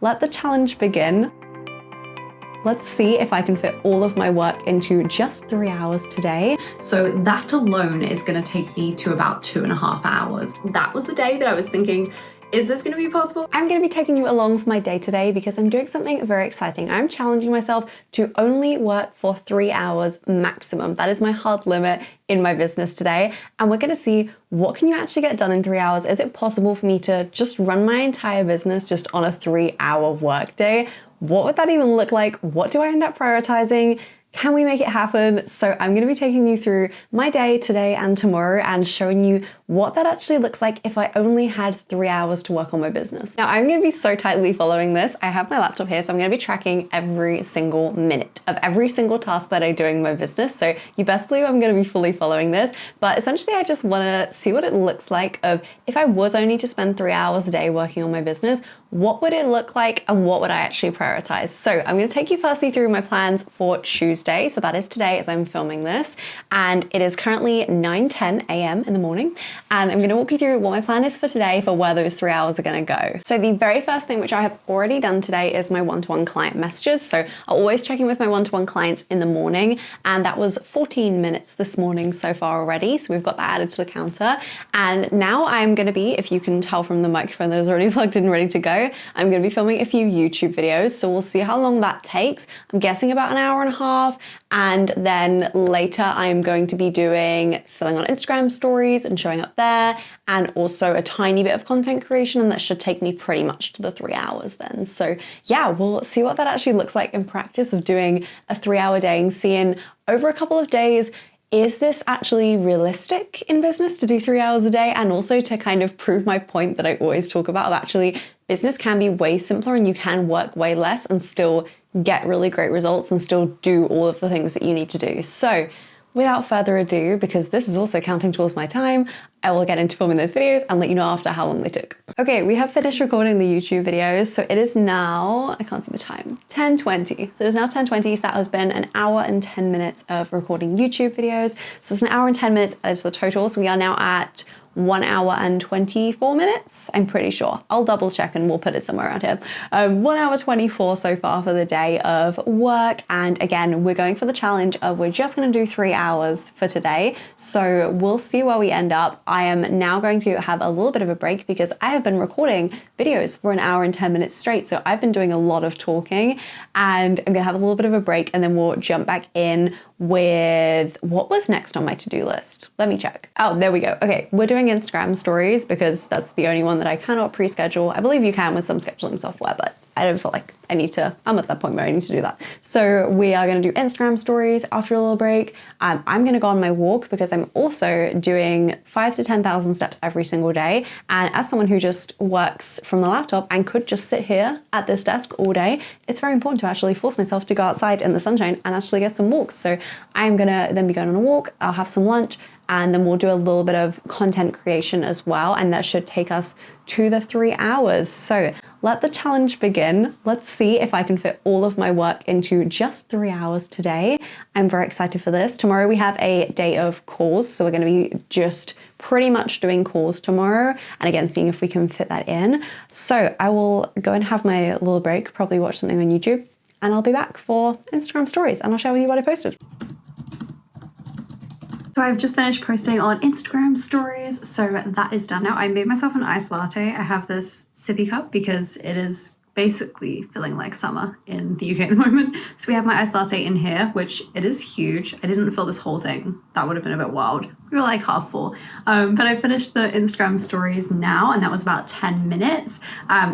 let the challenge begin. Let's see if I can fit all of my work into just 3 hours today. So that alone is gonna take me to about 2.5 hours. That was the day that I was thinking, is this gonna be possible? I'm gonna be taking you along for my day today because I'm doing something very exciting. I'm challenging myself to only work for 3 hours maximum. That is my hard limit in my business today. And we're gonna see, what can you actually get done in 3 hours? Is it possible for me to just run my entire business just on a 3-hour workday? What would that even look like? What do I end up prioritizing? Can we make it happen? So I'm gonna be taking you through my day today and tomorrow and showing you what that actually looks like if I only had 3 hours to work on my business. Now I'm gonna be so tightly following this. I have my laptop here, so I'm gonna be tracking every single minute of every single task that I do in my business. So you best believe I'm gonna be fully following this. But essentially I just wanna see what it looks like of if I was only to spend 3 hours a day working on my business, what would it look like and what would I actually prioritize? So I'm gonna take you firstly through my plans for Tuesday. So that is today as I'm filming this. And it is currently 9:10 a.m. in the morning. And I'm gonna walk you through what my plan is for today for where those 3 hours are gonna go. So the very first thing which I have already done today is my one-to-one client messages. So I'll always check in with my one-to-one clients in the morning. And that was 14 minutes this morning so far already. So we've got that added to the counter. And now I'm gonna be, if you can tell from the microphone that is already plugged in, ready to go, I'm going to be filming a few YouTube videos, so we'll see how long that takes. I'm guessing about an hour and a half, and then later I'm going to be doing selling on Instagram stories and showing up there, and also a tiny bit of content creation, and that should take me pretty much to the 3 hours then. So yeah, we'll see what that actually looks like in practice of doing a 3-hour day and seeing over a couple of days, is this actually realistic in business to do 3 hours a day? And also to kind of prove my point that I always talk about of actually business can be way simpler and you can work way less and still get really great results and still do all of the things that you need to do. So without further ado, because this is also counting towards my time, I will get into filming those videos and let you know after how long they took. Okay, we have finished recording the YouTube videos. So it is now, I can't see the time, 10:20. So it is now 10:20, so that has been an hour and 10 minutes of recording YouTube videos. So it's an hour and 10 minutes as the total. So we are now at 1 hour and 24 minutes, I'm pretty sure. I'll double check and we'll put it somewhere around here. 1 hour 24 so far for the day of work. And again, we're going for the challenge of we're just gonna do 3 hours for today. So we'll see where we end up. I am now going to have a little bit of a break because I have been recording videos for an hour and 10 minutes straight. So I've been doing a lot of talking and I'm gonna have a little bit of a break and then we'll jump back in with what was next on my to-do list. Let me check. Oh, there we go. Okay, we're doing Instagram stories because that's the only one that I cannot pre-schedule. I believe you can with some scheduling software, but I don't feel like I'm at that point where I need to do that. So we are gonna do Instagram stories after a little break. I'm gonna go on my walk because I'm also doing 5,000 to 10,000 steps every single day. And as someone who just works from the laptop and could just sit here at this desk all day, it's very important to actually force myself to go outside in the sunshine and actually get some walks. So I'm gonna then be going on a walk, I'll have some lunch, and then we'll do a little bit of content creation as well. And that should take us to the 3 hours. So let the challenge begin. Let's see if I can fit all of my work into just 3 hours today. I'm very excited for this. Tomorrow we have a day of calls. So we're gonna be just pretty much doing calls tomorrow. And again, seeing if we can fit that in. So I will go and have my little break, probably watch something on YouTube, and I'll be back for Instagram stories and I'll share with you what I posted. So I've just finished posting on Instagram stories, so that is done now. I made myself an iced latte. I have this sippy cup because it is basically feeling like summer in the UK at the moment. So we have my iced latte in here, which it is huge. I didn't fill this whole thing. That would have been a bit wild. We were like half full. But I finished the Instagram stories now, and that was about 10 minutes.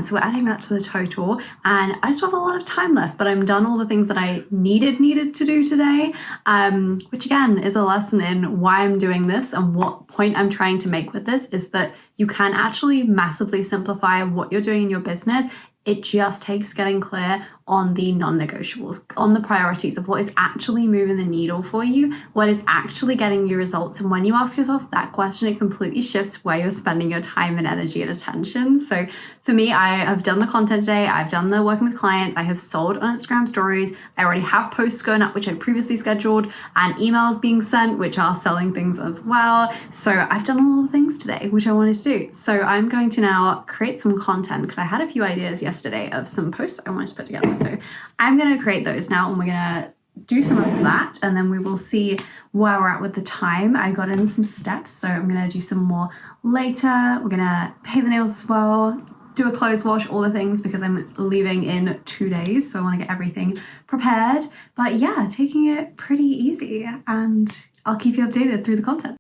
So we're adding that to the total. And I still have a lot of time left, but I'm done all the things that I needed to do today, which again is a lesson in why I'm doing this and what point I'm trying to make with this is that you can actually massively simplify what you're doing in your business. It just takes getting clear on the non-negotiables, on the priorities of what is actually moving the needle for you, what is actually getting you results. And when you ask yourself that question, it completely shifts where you're spending your time and energy and attention. So for me, I have done the content today, I've done the working with clients, I have sold on Instagram stories, I already have posts going up, which I previously scheduled, and emails being sent, which are selling things as well. So I've done all the things today, which I wanted to do. So I'm going to now create some content because I had a few ideas yesterday of some posts I wanted to put together. So I'm going to create those now, and we're going to do some of that, and then we will see where we're at with the time. I got in some steps, so I'm going to do some more later. We're going to paint the nails as well, do a clothes wash, all the things, because I'm leaving in 2 days, so I want to get everything prepared. But yeah, taking it pretty easy, and I'll keep you updated through the content.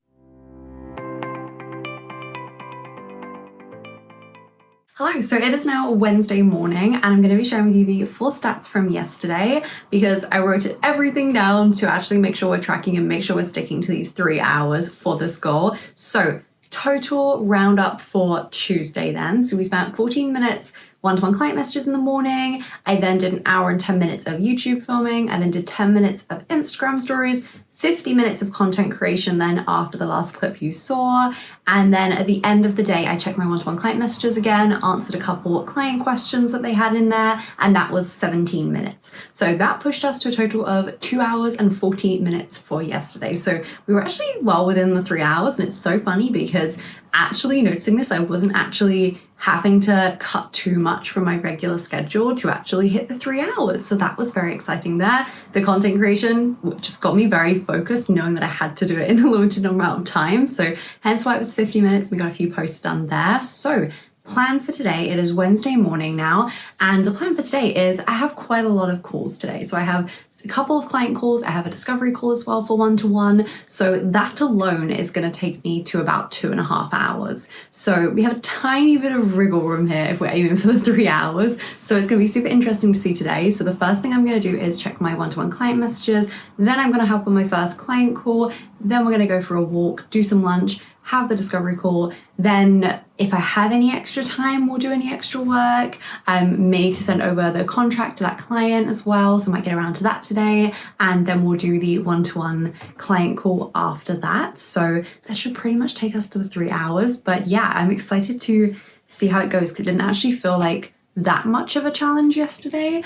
Hello, so it is now Wednesday morning, and I'm going to be sharing with you the full stats from yesterday because I wrote everything down to actually make sure we're tracking and make sure we're sticking to these 3 hours for this goal. So total roundup for Tuesday then. So we spent 14 minutes one-to-one client messages in the morning. I then did an hour and 10 minutes of YouTube filming. I then did 10 minutes of Instagram stories, 50 minutes of content creation then after the last clip you saw. And then at the end of the day, I checked my one-to-one client messages again, answered a couple client questions that they had in there, and that was 17 minutes. So that pushed us to a total of 2 hours and 40 minutes for yesterday. So we were actually well within the 3 hours, and it's so funny because actually noticing this, I wasn't actually having to cut too much from my regular schedule to actually hit the 3 hours. So that was very exciting there. The content creation just got me very focused, knowing that I had to do it in a limited amount of time. So hence why it was 50 minutes. We got a few posts done there. So plan for today, it is Wednesday morning now, and the plan for today is I have quite a lot of calls today. So I have a couple of client calls, I have a discovery call as well for one-to-one. So that alone is going to take me to about 2.5 hours. So we have a tiny bit of wriggle room here if we're aiming for the 3 hours. So it's going to be super interesting to see today. So the first thing I'm going to do is check my one-to-one client messages. Then I'm going to hop on my first client call. Then we're going to go for a walk, do some lunch, have the discovery call. Then if I have any extra time, we'll do any extra work. May need to send over the contract to that client as well, so I might get around to that today. And then we'll do the one-to-one client call after that. So that should pretty much take us to the 3 hours. But yeah, I'm excited to see how it goes because it didn't actually feel like that much of a challenge yesterday.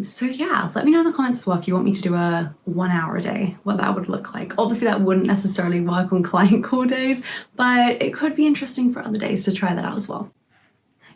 So yeah, let me know in the comments as well if you want me to do a 1 hour a day, what that would look like. Obviously that wouldn't necessarily work on client call days, but it could be interesting for other days to try that out as well.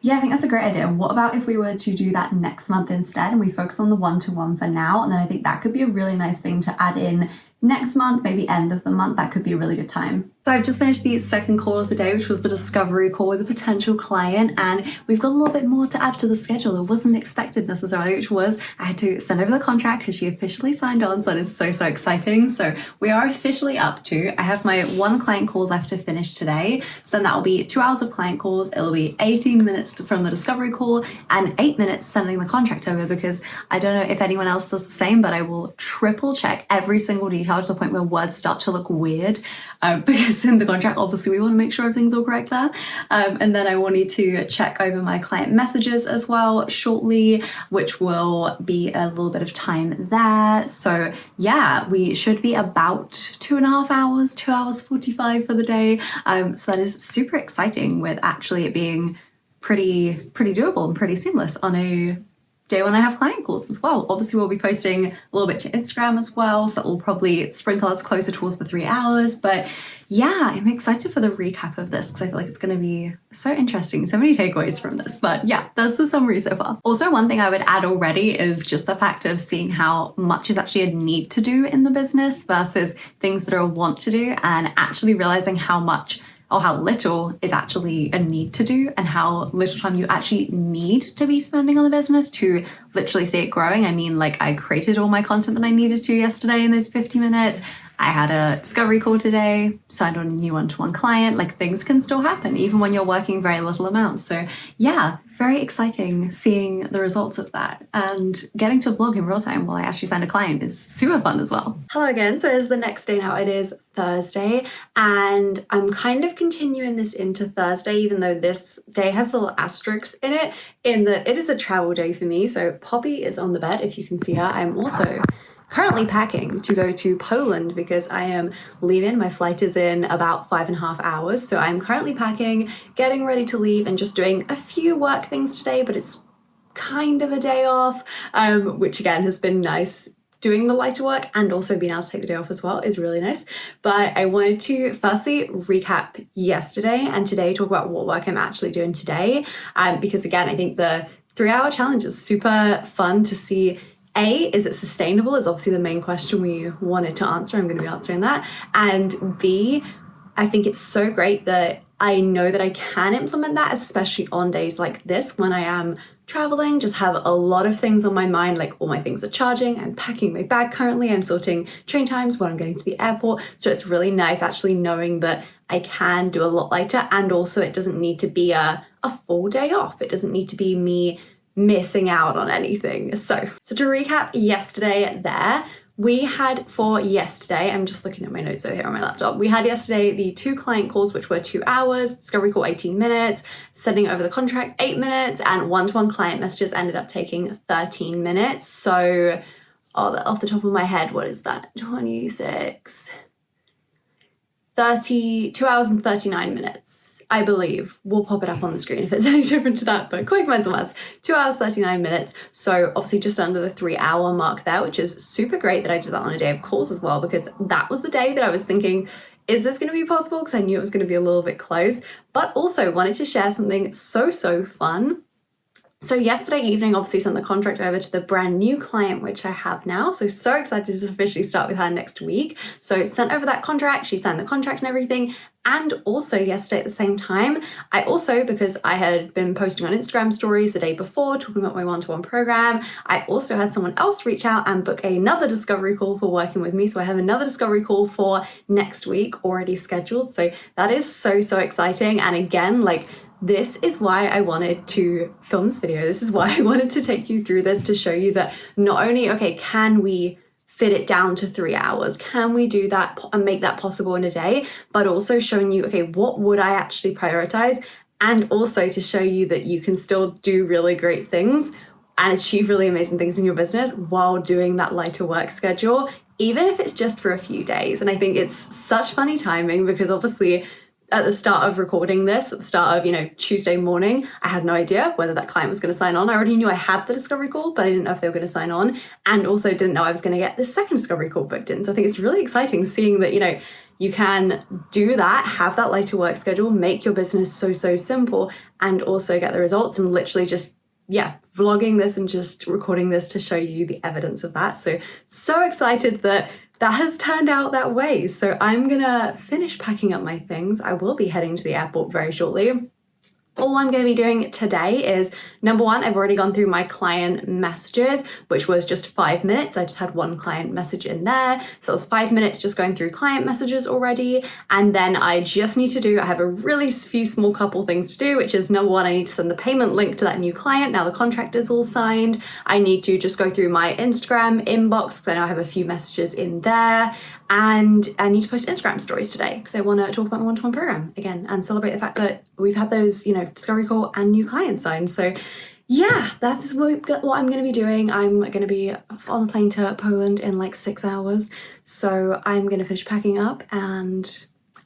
Yeah, I think that's a great idea. What about if we were to do that next month instead and we focus on the one-to-one for now? And then I think that could be a really nice thing to add in next month, maybe end of the month. That could be a really good time. So I've just finished the second call of the day, which was the discovery call with a potential client, and we've got a little bit more to add to the schedule that wasn't expected necessarily, which was I had to send over the contract because she officially signed on, so that is so exciting. So we are officially up to, I have my one client call left to finish today, so then that will be 2 hours of client calls, it'll be 18 minutes from the discovery call and 8 minutes sending the contract over, because I don't know if anyone else does the same, but I will triple check every single detail to the point where words start to look weird, because in the contract, obviously we want to make sure everything's all correct there. And then I will need to check over my client messages as well shortly, which will be a little bit of time there. So yeah, we should be about 2.5 hours, 2 hours 45 for the day. So that is super exciting, with actually it being pretty doable and pretty seamless on a day when I have client calls as well. Obviously we'll be posting a little bit to Instagram as well, so that will probably sprinkle us closer towards the 3 hours. But yeah, I'm excited for the recap of this because I feel like it's going to be so interesting, so many takeaways from this. But yeah, that's the summary so far. Also, one thing I would add already is just the fact of seeing how much is actually a need to do in the business versus things that are a want to do, and actually realizing how much or how little is actually a need to do, and how little time you actually need to be spending on the business to literally see it growing. I mean, like, I created all my content that I needed to yesterday in those 50 minutes. I had a discovery call today, signed on a new one-to-one client. Like, things can still happen even when you're working very little amounts. So yeah, very exciting seeing the results of that, and getting to vlog in real time while I actually signed a client is super fun as well. Hello again. So it's the next day now. It is Thursday, and I'm kind of continuing this into Thursday, even though this day has little asterisks in it, in that it is a travel day for me. So Poppy is on the bed, if you can see her. I'm also currently packing to go to Poland because I am leaving. My flight is in about 5.5 hours. So I'm currently packing, getting ready to leave, and just doing a few work things today, but it's kind of a day off, which again has been nice. Doing the lighter work and also being able to take the day off as well is really nice. But I wanted to firstly recap yesterday and today, talk about what work I'm actually doing today. Because again, I think the 3-hour challenge is super fun to see. A, is it sustainable is obviously the main question we wanted to answer. I'm going to be answering that. And B, I think it's so great that I know that I can implement that, especially on days like this when I am traveling, just have a lot of things on my mind, like all my things are charging, I'm packing my bag currently, I'm sorting train times when I'm getting to the airport. So it's really nice actually knowing that I can do a lot lighter, and also it doesn't need to be a full day off. It doesn't need to be me missing out on anything. So to recap yesterday there, we had for yesterday, I'm just looking at my notes over here on my laptop. We had yesterday the 2 client calls, which were 2 hours, discovery call 18 minutes, sending over the contract 8 minutes, and one-to-one client messages ended up taking 13 minutes. So, off the top of my head, what is that? 26, 30, 2 hours and 39 minutes. I believe. We'll pop it up on the screen if it's any different to that, but quick mental maths, 2 hours, 39 minutes. So obviously just under the 3-hour mark there, which is super great that I did that on a day of calls as well, because that was the day that I was thinking, is this going to be possible? Because I knew it was going to be a little bit close, but also wanted to share something so fun. So yesterday evening, obviously sent the contract over to the brand new client, which I have now. So excited to officially start with her next week. So sent over that contract, she signed the contract and everything. And also yesterday at the same time, I also, because I had been posting on Instagram stories the day before, talking about my one-to-one program, I also had someone else reach out and book another discovery call for working with me. So I have another discovery call for next week already scheduled. So that is so exciting. And again, like, this is why I wanted to film this video. This is why I wanted to take you through this, to show you that not only, okay, can we fit it down to 3 hours? Can we do that and make that possible in a day? But also showing you, okay, what would I actually prioritize? And also to show you that you can still do really great things and achieve really amazing things in your business while doing that lighter work schedule, even if it's just for a few days. And I think it's such funny timing, because obviously at the start of recording this, at the start of, Tuesday morning, I had no idea whether that client was going to sign on. I already knew I had the discovery call, but I didn't know if they were going to sign on, and also didn't know I was going to get the second discovery call booked in. So I think it's really exciting seeing that, you can do that, have that lighter work schedule, make your business so simple, and also get the results, and literally just, vlogging this and just recording this to show you the evidence of that. So excited that has turned out that way. So I'm gonna finish packing up my things. I will be heading to the airport very shortly. All I'm going to be doing today is, number one, I've already gone through my client messages, which was just 5 minutes. I just had one client message in there. So it was 5 minutes just going through client messages already. And then I just need to I have a really few small couple things to do, which is, number one, I need to send the payment link to that new client. Now the contract is all signed. I need to just go through my Instagram inbox, because I know I have a few messages in there. And I need to post Instagram stories today, because I want to talk about my one-to-one program again and celebrate the fact that we've had those, discovery call and new clients signed. So yeah, that's what I'm going to be doing. I'm going to be on a plane to Poland in like 6 hours. So I'm going to finish packing up, and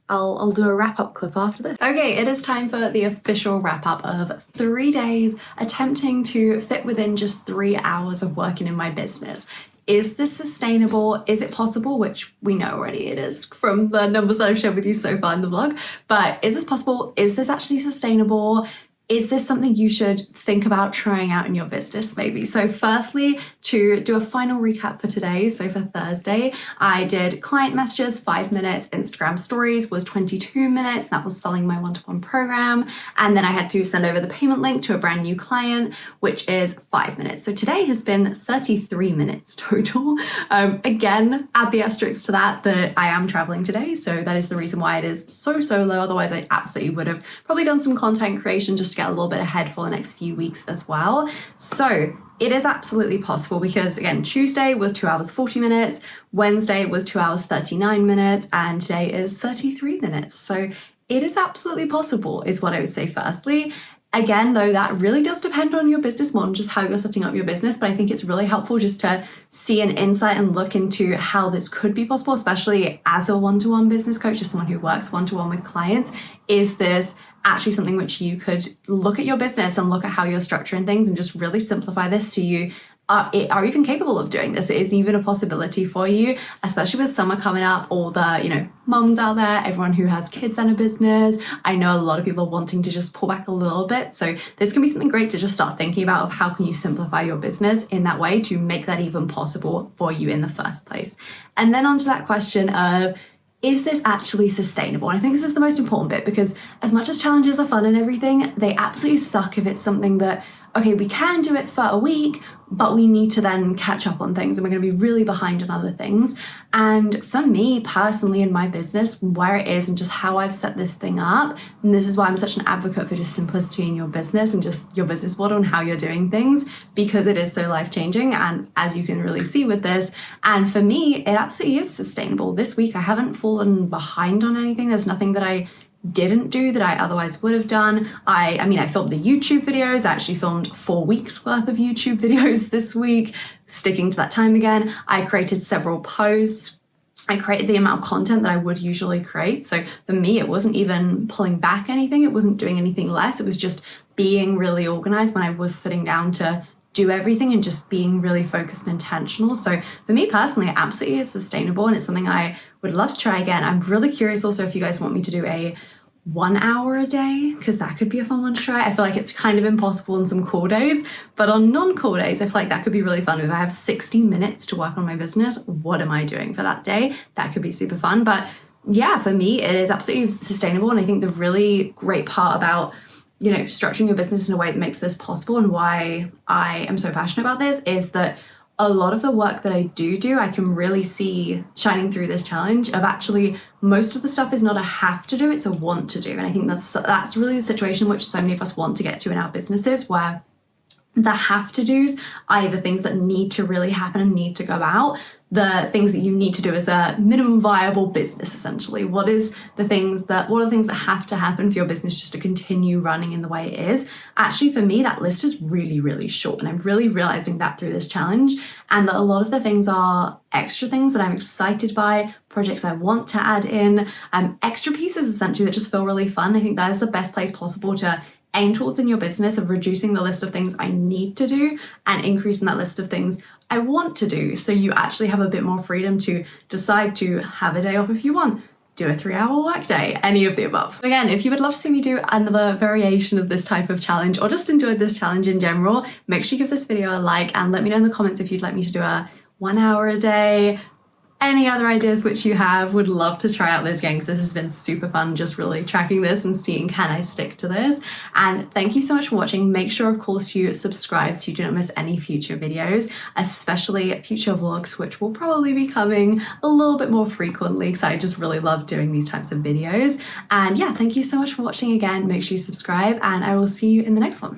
I'll do a wrap-up clip after this. Okay, it is time for the official wrap-up of 3 days attempting to fit within just 3 hours of working in my business. Is this sustainable? Is it possible? Which we know already it is from the numbers that I've shared with you so far in the vlog. But is this possible? Is this actually sustainable? is this something you should think about trying out in your business maybe? So firstly, to do a final recap for today, so for Thursday, I did client messages, 5 minutes, Instagram stories was 22 minutes, that was selling my one-to-one program, and then I had to send over the payment link to a brand new client, which is 5 minutes. So today has been 33 minutes total. Again, add the asterisk to that I am traveling today, so that is the reason why it is so low. Otherwise, I absolutely would have probably done some content creation just to get a little bit ahead for the next few weeks as well. So it is absolutely possible because, again, Tuesday was 2 hours 40 minutes, Wednesday was 2 hours 39 minutes, and today is 33 minutes. So it is absolutely possible, is what I would say firstly. Again, though, that really does depend on your business model, just how you're setting up your business. But I think it's really helpful just to see an insight and look into how this could be possible, especially as a one-to-one business coach, as someone who works one-to-one with clients. Is this actually something which you could look at your business and look at how you're structuring things and just really simplify this so you are even capable of doing this? It isn't even a possibility for you, especially with summer coming up, all the, mums out there, everyone who has kids and a business. I know a lot of people are wanting to just pull back a little bit. So this can be something great to just start thinking about of how can you simplify your business in that way to make that even possible for you in the first place. And then onto that question of, is this actually sustainable? And I think this is the most important bit, because as much as challenges are fun and everything, they absolutely suck if it's something that, okay, we can do it for a week, but we need to then catch up on things and we're going to be really behind on other things. And for me personally in my business, where it is and just how I've set this thing up, and this is why I'm such an advocate for just simplicity in your business and just your business model and how you're doing things, because it is so life-changing. And as you can really see with this, and for me, it absolutely is sustainable. This week, I haven't fallen behind on anything. There's nothing that I didn't do that I otherwise would have done. I filmed the YouTube videos. I actually filmed 4 weeks worth of YouTube videos this week, sticking to that time again. I created several posts. I created the amount of content that I would usually create. So for me, it wasn't even pulling back anything. It wasn't doing anything less. It was just being really organized when I was sitting down to do everything and just being really focused and intentional. So for me personally, it absolutely is sustainable and it's something I would love to try again. I'm really curious also if you guys want me to do a 1 hour a day, because that could be a fun one to try. I feel like it's kind of impossible on some core days, but on non-core days, I feel like that could be really fun. If I have 60 minutes to work on my business, what am I doing for that day? That could be super fun. But yeah, for me, it is absolutely sustainable. And I think the really great part about structuring your business in a way that makes this possible and why I am so passionate about this is that a lot of the work that I do, I can really see shining through this challenge of actually most of the stuff is not a have to do, it's a want to do. And I think that's really the situation which so many of us want to get to in our businesses, where the have to do's, i.e. the things that need to really happen and need to go out, the things that you need to do as a minimum viable business, essentially. What are the things that have to happen for your business just to continue running in the way it is? Actually, for me, that list is really, really short. And I'm really realizing that through this challenge. And that a lot of the things are extra things that I'm excited by, projects I want to add in, extra pieces essentially that just feel really fun. I think that is the best place possible to aim towards in your business, of reducing the list of things I need to do and increasing that list of things I want to do. So you actually have a bit more freedom to decide to have a day off if you want, do a 3-hour workday, any of the above. Again, if you would love to see me do another variation of this type of challenge or just enjoyed this challenge in general, make sure you give this video a like and let me know in the comments if you'd like me to do a 1 hour a day. Any other ideas which you have, would love to try out those games. This has been super fun, just really tracking this and seeing can I stick to this. And thank you so much for watching. Make sure, of course, you subscribe so you don't miss any future videos, especially future vlogs, which will probably be coming a little bit more frequently because I just really love doing these types of videos. And yeah, thank you so much for watching again. Make sure you subscribe and I will see you in the next one.